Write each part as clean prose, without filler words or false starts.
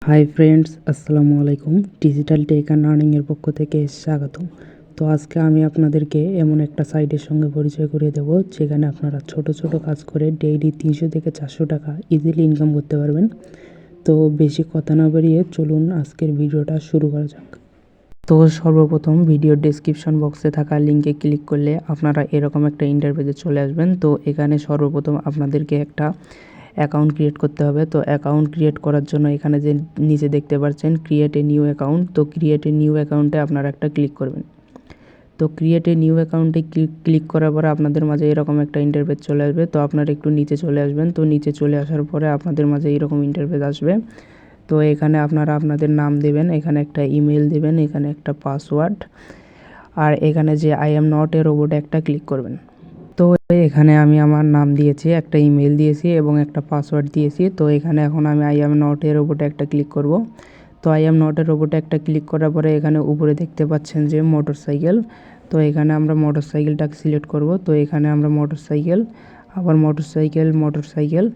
Hi friends, আসসালামু আলাইকুম। Digital take and আর্নিংয়ের পক্ষ থেকে স্বাগতম। তো আজকে আমি আপনাদেরকে এমন একটা সাইটের সঙ্গে পরিচয় করিয়ে দেবো যেখানে আপনারা ছোট ছোট কাজ করে ডেইলি 300 থেকে 400 টাকা ইজিলি ইনকাম করতে পারবেন। তো বেশি কথা না বাড়িয়ে চলুন আজকের ভিডিওটা শুরু করা যাক। তো সর্বপ্রথম ভিডিওর ডেসক্রিপশন বক্সে থাকা লিঙ্কে ক্লিক করলে আপনারা এরকম একটা ইন্টারফেসে চলে আসবেন। তো এখানে সর্বপ্রথম আপনাদেরকে একটা অ্যাকাউন্ট ক্রিয়েট করতে হবে। তো অ্যাকাউন্ট ক্রিয়েট করার জন্য এখানে যে নিচে দেখতে পাচ্ছেন ক্রিয়েট এ নিউ অ্যাকাউন্ট, তো ক্রিয়েট এ নিউ অ্যাকাউন্টে আপনারা একটা ক্লিক করবেন। তো ক্রিয়েট এ নিউ অ্যাকাউন্টে ক্লিক করার পরে আপনাদের মাঝে এরকম একটা ইন্টারফেস চলে আসবে। তো আপনারা একটু নিচে চলে আসবেন। তো নিচে চলে আসার পরে আপনাদের মাঝে এরকম ইন্টারফেস আসবে। তো এখানে আপনারা আপনাদের নাম দেবেন, এখানে একটা ইমেল দেবেন, এখানে একটা পাসওয়ার্ড, আর এখানে যে আই এম নট এ রোবটে একটা ক্লিক করবেন। তো এখানে আমি আমার নাম দিয়েছি, একটা ইমেল দিয়েছি এবং একটা পাসওয়ার্ড দিয়েছি। তো এখানে এখন আমি আই এম নট এর রোবটে একটা ক্লিক করব। তো আই এম নট এর রোবটে একটা ক্লিক করার পরে এখানে উপরে দেখতে পাচ্ছেন যে মোটরসাইকেল। তো এখানে আমরা মোটরসাইকেলটাকে সিলেক্ট করব। তো এখানে আমরা মোটরসাইকেল, আবার মোটরসাইকেল,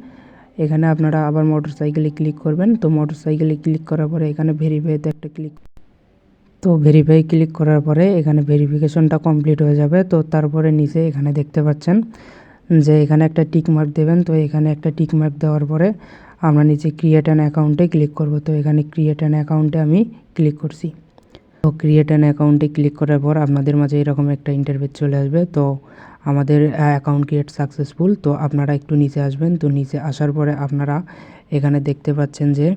এখানে আপনারা আবার মোটরসাইকেলে ক্লিক করবেন। তো মোটরসাইকেলে ক্লিক করার পরে এখানে ভেরিফাইতে একটা ক্লিক, তো ভেরিফাই ক্লিক করার পরে এখানে ভেরিফিকেশনটা কমপ্লিট হয়ে যাবে। তো তারপরে নিচে এখানে দেখতে পাচ্ছেন যে এখানে একটা টিক মার্ক দেবেন। তো এখানে একটা টিক মার্ক দেওয়ার পরে আমরা নিচে ক্রিয়েট অ্যান অ্যাকাউন্টে ক্লিক করব। তো এখানে ক্রিয়েট অ্যান অ্যাকাউন্টে আমি ক্লিক করছি। তো ক্রিয়েট অ্যান অ্যাকাউন্টে ক্লিক করার পর আপনাদের মাঝে এরকম একটা ইন্টারফেস চলে আসবে। তো আমাদের অ্যাকাউন্ট ক্রিয়েট সাকসেসফুল। তো আপনারা একটু নিচে আসবেন। তো নিচে আসার পরে আপনারা এখানে দেখতে পাচ্ছেন যে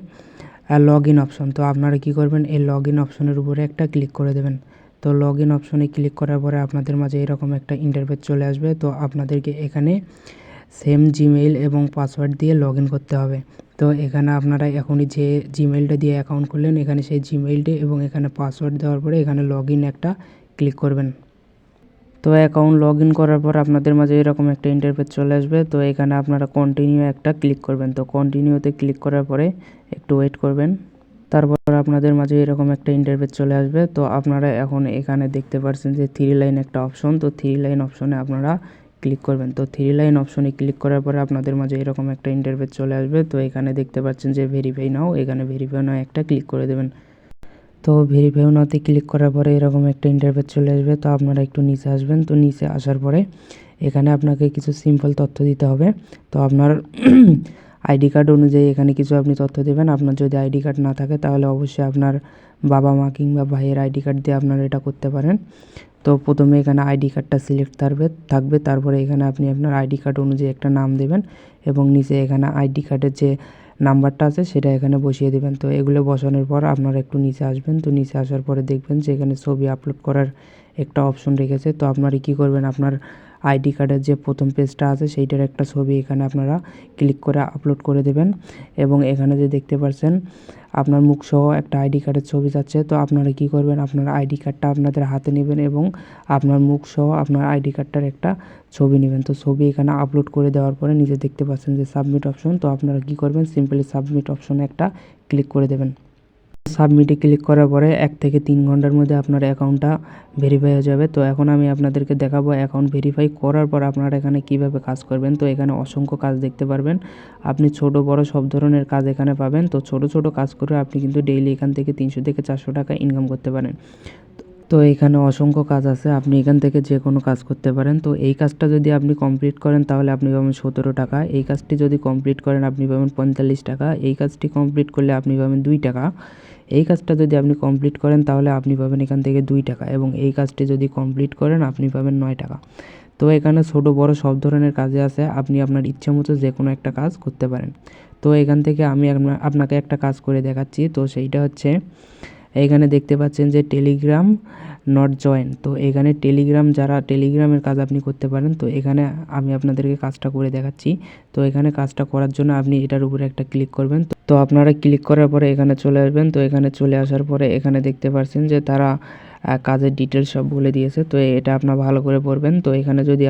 লগ ইন অপশন। তো আপনারা কি করবেন, এই লগ ইন অপশনের উপরে একটা ক্লিক করে দেবেন। তো লগ ইন অপশনে ক্লিক করার পরে আপনাদের মাঝে এরকম একটা ইন্টারফেস চলে আসবে। তো আপনাদেরকে এখানে সেম জিমেইল এবং পাসওয়ার্ড দিয়ে লগ ইন করতে হবে। তো এখানে আপনারা এখনই যে জিমেইলটা দিয়ে অ্যাকাউন্ট করলেন এখানে সেই জিমেইলটি এবং এখানে পাসওয়ার্ড দেওয়ার পরে এখানে লগ ইন একটা ক্লিক করবেন। তো অ্যাকাউন্ট লগ ইন করার পর আপনাদের মাঝে এরকম একটা ইন্টারফেস চলে আসবে। তো এখানে আপনারা কন্টিনিউ একটা ক্লিক করবেন। তো কন্টিনিউতে ক্লিক করার পরে একটু ওয়েট করবেন। তারপর আপনাদের মাঝে এরকম একটা ইন্টারফেস চলে আসবে। তো আপনারা এখন এখানে দেখতে পাচ্ছেন যে 3 লাইন একটা অপশন। তো 3 লাইন অপশনে আপনারা ক্লিক করবেন। তো 3 লাইন অপশনে ক্লিক করার পরে আপনাদের মাঝে এরকম একটা ইন্টারফেস চলে আসবে। তো এখানে দেখতে পাচ্ছেন যে ভেরিফাই নাও, এখানে ভেরিফাই নাও একটা ক্লিক করে দেবেন। তো ভেরিফাই নাওতে ক্লিক করার পরে এরকম একটা ইন্টারফেস চলে আসবে। তো আপনারা একটু নিচে আসবেন। তো নিচে আসার পরে এখানে আপনাকে কিছু সিম্পল তথ্য দিতে হবে। তো আপনার আইডি কার্ড অনুযায়ী এখানে কিছু আপনি তথ্য দেবেন। আপনার যদি আইডি কার্ড না থাকে তাহলে অবশ্যই আপনার বাবা মা কিংবা ভাইয়ের আইডি কার্ড দিয়ে আপনারা এটা করতে পারেন। তো প্রথমে এখানে আইডি কার্ডটা সিলেক্ট থাকবে। তারপরে এখানে আপনি আপনার আইডি কার্ড অনুযায়ী একটা নাম দেবেন এবং নিচে এখানে আইডি কার্ডের যে নাম্বারটা আছে সেটা এখানে বসিয়ে দেবেন। তো এগুলো বসানোর পর আপনারা একটু নিচে আসবেন। তো নিচে আসার পরে দেখবেন যে এখানে ছবি আপলোড করার একটা অপশন রেখেছে। তো আপনারা কী করবেন, আপনার আইডি কার্ডের যে প্রথম পেজটা আছে সেইটার একটা ছবি এখানে আপনারা ক্লিক করে আপলোড করে দেবেন। এবং এখানে যে দেখতে পাচ্ছেন আপনার মুখসহ একটা আইডি কার্ডের ছবি যাচ্ছে। তো আপনারা কী করবেন, আপনার আইডি কার্ডটা আপনাদের হাতে নেবেন এবং আপনার মুখসহ আপনার আইডি কার্ডটার একটা ছবি নেবেন। তো ছবি এখানে আপলোড করে দেওয়ার পরে নিচে দেখতে পাচ্ছেন যে সাবমিট অপশন। তো আপনারা কী করবেন, সিম্পলি সাবমিট অপশনে একটা ক্লিক করে দেবেন। সাবমিটে ক্লিক করার পরে 1 থেকে 3 ঘন্টার মধ্যে আপনার অ্যাকাউন্টটা ভেরিফাই হয়ে যাবে। তো এখন আমি আপনাদেরকে দেখাবো অ্যাকাউন্ট ভেরিফাই করার পর আপনারা এখানে কিভাবে কাজ করবেন। তো এখানে অসংখ্য কাজ দেখতে পারবেন। আপনি ছোট বড় সব ধরনের কাজ এখানে পাবেন। তো ছোট ছোট কাজ করে আপনি কিন্তু ডেইলি এখান থেকে 300 থেকে 400 টাকা ইনকাম করতে পারেন। তো এখানে অসংখ্য কাজ আছে, আপনি এখান থেকে যে কোনো কাজ করতে পারেন। তো এই কাজটা যদি আপনি কমপ্লিট করেন তাহলে আপনি পাবেন 17 টাকা। এই কাজটি যদি কমপ্লিট করেন আপনি পাবেন 45 টাকা। এই কাজটি কমপ্লিট করলে আপনি পাবেন 2 টাকা। এই কাজটা যদি আপনি কমপ্লিট করেন তাহলে আপনি পাবেন এখান থেকে 2 টাকা এবং এই কাজটি যদি কমপ্লিট করেন আপনি পাবেন 9 টাকা। তো এখানে ছোট বড় সব ধরনের কাজে আছে, আপনি আপনার ইচ্ছা মতো যে কোনো একটা কাজ করতে পারেন। তো এখান থেকে আমি আপনাকে একটা কাজ করে দেখাচ্ছি। তো সেইটা হচ্ছে এখানে দেখতে পাচ্ছেন যে টেলিগ্রাম নট জয়েন। তো এখানে যারা টেলিগ্রামের কাজ আপনি করতে পারেন। তো এখানে আমি আপনাদেরকে কাজটা করে দেখাচ্ছি। তো এখানে কাজটা করার জন্য আপনি এটার উপরে একটা ক্লিক করবেন। তো আপনারা ক্লিক করার পরে এখানে চলে আসবেন। তো এখানে চলে আসার পরে এখানে দেখতে পাচ্ছেন যে তারা কাজের ডিটেলস সব বলে দিয়েছে। তো এটা আপনারা ভালো করে পড়বেন। তো এখানে যদি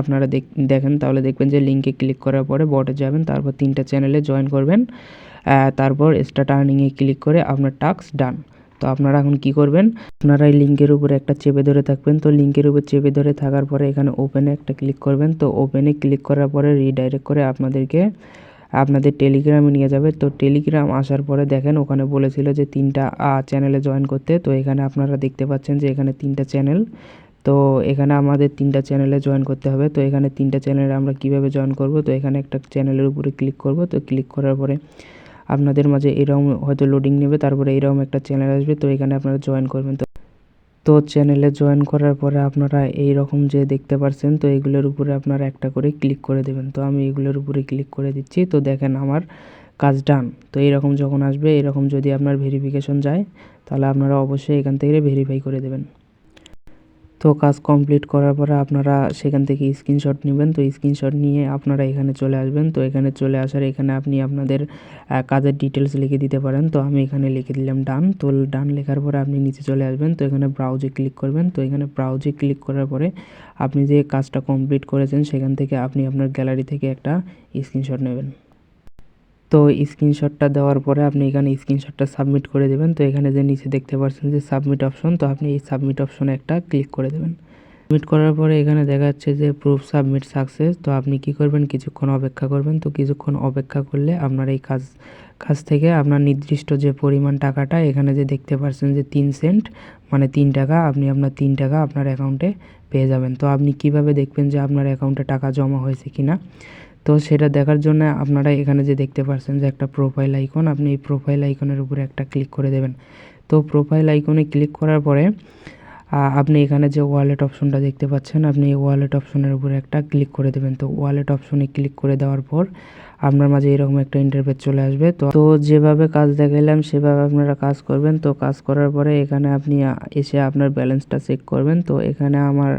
আপনারা দেখেন তাহলে দেখবেন যে লিঙ্কে ক্লিক করার পরে বটে যাবেন, তারপর 3টা চ্যানেলে জয়েন করবেন, তারপর স্টার্ট আর্নিংয়ে ক্লিক করে আপনার টাস্ক ডান। তো আপনারা এখন কি করবেন, আপনারা এই লিঙ্কের উপরে একটা চেপে ধরে থাকবেন। তো লিঙ্কের উপর চেপে ধরে থাকার পরে এখানে ওপেনে একটা ক্লিক করবেন। তো ওপেনে ক্লিক করার পরে রিডাইরেক্ট করে আপনাদেরকে আপনাদের টেলিগ্রামে নিয়ে যাবে। তো টেলিগ্রাম আসার পরে দেখেন ওখানে বলেছিল যে 3টা চ্যানেলে জয়েন করতে। তো এখানে আপনারা দেখতে পাচ্ছেন যে এখানে 3টা চ্যানেল। তো এখানে আমাদের 3টা চ্যানেলে জয়েন করতে হবে। তো এখানে 3টা চ্যানেলে আমরা কিভাবে জয়েন করব, তো এখানে একটা চ্যানেলের উপরে ক্লিক করব। তো ক্লিক করার পরে আপনাদের মাঝে এরকম হয়তো লোডিং নেবে, তারপরে এরকম একটা চ্যানেল আসবে। তো এখানে আপনারা জয়েন করবেন। তো চ্যানেলে জয়েন করার পরে আপনারা এই রকম যে দেখতে পাচ্ছেন, তো এগুলোর উপরে আপনারা একটা করে ক্লিক করে দেবেন। তো আমি এগুলোর উপরে ক্লিক করে দিচ্ছি। তো দেখেন আমার কাজ ডান। তো এইরকম যখন আসবে, এরকম যদি আপনার ভেরিফিকেশন যায় তাহলে আপনারা অবশ্যই এখান থেকে ভেরিফাই করে দেবেন। তো কাজ কমপ্লিট করার পরে আপনারা সেখান থেকে স্ক্রিনশট নেবেন। তো স্ক্রিনশট নিয়ে আপনারা এখানে চলে আসবেন। তো এখানে চলে আসার এখানে আপনি আপনাদের কাজের ডিটেলস লিখে দিতে পারেন। তো আমি এখানে লিখে দিলাম ডান। তো ডান লেখার পরে আপনি নিচে চলে আসবেন। তো এখানে ব্রাউজে ক্লিক করবেন। তো এখানে ব্রাউজে ক্লিক করার পরে আপনি যে কাজটা কমপ্লিট করেছেন সেখান থেকে আপনি আপনার গ্যালারি থেকে একটা স্ক্রিনশট নেবেন। তো স্ক্রিনশটটা দেওয়ার পরে আপনি এখানে স্ক্রিনশটটা সাবমিট করে দেবেন। তো এখানে যে নিচে দেখতে পাচ্ছেন যে সাবমিট অপশন, তো আপনি এই সাবমিট অপশনে একটা ক্লিক করে দেবেন। সাবমিট করার পরে এখানে দেখা যাচ্ছে যে প্রুফ সাবমিট সাকসেস। তো আপনি কি করবেন, কিছুক্ষণ অপেক্ষা করবেন। তো কিছুক্ষণ অপেক্ষা করলে আপনার এই কাজ থেকে আপনার নির্দিষ্ট যে পরিমাণ টাকাটা এখানে যে দেখতে পাচ্ছেন যে 3 সেন্ট মানে 3 টাকা, আপনি আপনার 3 টাকা আপনার অ্যাকাউন্টে পেয়ে যাবেন। তো আপনি কিভাবে দেখবেন যে আপনার অ্যাকাউন্টে টাকা জমা হয়েছে কিনা, তো সেটা দেখার জন্য আপনারা এখানে যে দেখতে পাচ্ছেন যে একটা প্রোফাইল আইকন, আপনি এই প্রোফাইল আইকনের উপরে একটা ক্লিক করে দেবেন। তো প্রোফাইল আইকনে ক্লিক করার পরে আপনি এখানে যে ওয়ালেট অপশনটা দেখতে পাচ্ছেন, আপনি এই ওয়ালেট অপশনের উপরে একটা ক্লিক করে দেবেন। তো ওয়ালেট অপশনে ক্লিক করে দেওয়ার পর আপনার মাঝে এরকম একটা ইন্টারফেস চলে আসবে। তো যেভাবে কাজ দেখাইলাম সেভাবে আপনারা কাজ করবেন। তো কাজ করার পরে এখানে আপনি এসে আপনার ব্যালেন্সটা চেক করবেন। তো এখানে আমার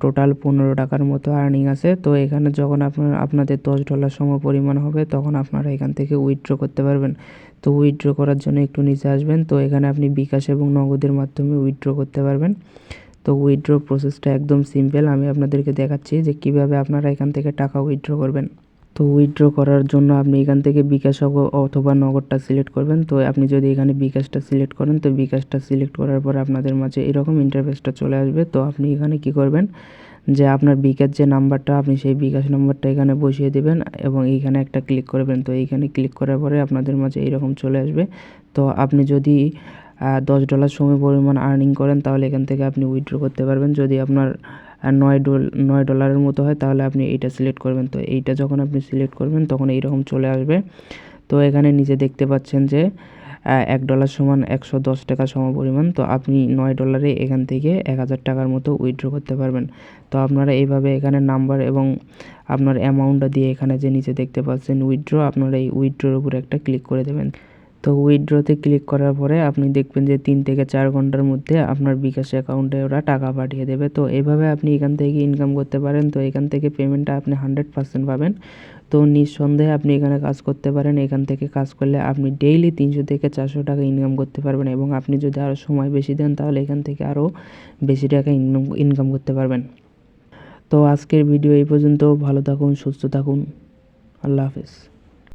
টোটাল 15 টাকার মতো আর্নিং আছে। তো এখানে যখন আপনাদের $10 সম পরিমাণ হবে তখন আপনারা এখান থেকে উইথড্র করতে পারবেন। তো উইথড্র করার জন্য একটু নিচে আসবেন। তো এখানে আপনি বিকাশ এবং নগদের মাধ্যমে উইথড্র করতে পারবেন। তো উইথড্র প্রসেসটা একদম সিম্পল, আমি আপনাদেরকে দেখাচ্ছি যে কিভাবে আপনারা এখান থেকে টাকা উইথড্র করবেন। তো উইথড্র করার জন্য আপনি এখান থেকে বিকাশ অথবা নগদটা সিলেক্ট করবেন। তো আপনি যদি এখানে বিকাশটা সিলেক্ট করেন, তো বিকাশটা সিলেক্ট করার পর আপনাদের মাঝে এরকম ইন্টারফেসটা চলে আসবে। তো আপনি এখানে কি করবেন যে আপনার বিকাশ যে নাম্বারটা, আপনি সেই বিকাশ নাম্বারটা এখানে বসিয়ে দেবেন এবং এইখানে একটা ক্লিক করবেন। তো এইখানে ক্লিক করার পরে আপনাদের মাঝে এইরকম চলে আসবে। তো আপনি যদি $10 সম পরিমাণ আর্নিং করেন তাহলে এখান থেকে আপনি উইথড্র করতে পারবেন। যদি আপনার $9 মতো হয় তাহলে আপনি এইটা সিলেক্ট করবেন। তো এইটা যখন আপনি সিলেক্ট করবেন তখন এইরকম চলে আসবে। তো এখানে নিচে দেখতে পাচ্ছেন যে $1 সমান 110 টাকা সমপরিমাণ। তো আপনি $9 এখান থেকে 1000 টাকার মতো উইথড্র করতে পারবেন। তো আপনারা এইভাবে এখানে নাম্বার এবং আপনার অ্যামাউন্টটা দিয়ে এখানে যে নিচে দেখতে পাচ্ছেন উইথড্র, আপনারা এই উইথড্রর উপরে একটা ক্লিক করে দেবেন। তো উইথড্রতে ক্লিক করার পরে আপনি দেখবেন যে 3 থেকে 4 ঘন্টার মধ্যে আপনার বিকাশ অ্যাকাউন্টে ওরা টাকা পাঠিয়ে দেবে। তো এইভাবে আপনি এখান থেকে ইনকাম করতে পারেন। তো এখান থেকে পেমেন্টটা আপনি 100% পাবেন। তো নিঃসন্দেহে আপনি এখানে কাজ করতে পারেন। এখান থেকে কাজ করলে আপনি ডেইলি 300 থেকে 400 টাকা ইনকাম করতে পারবেন এবং আপনি যদি আরও সময় বেশি দেন তাহলে এখান থেকে আরও বেশি টাকা ইনকাম করতে পারবেন। তো আজকের ভিডিও এই পর্যন্ত। ভালো থাকুন, সুস্থ থাকুন। আল্লাহ হাফেজ।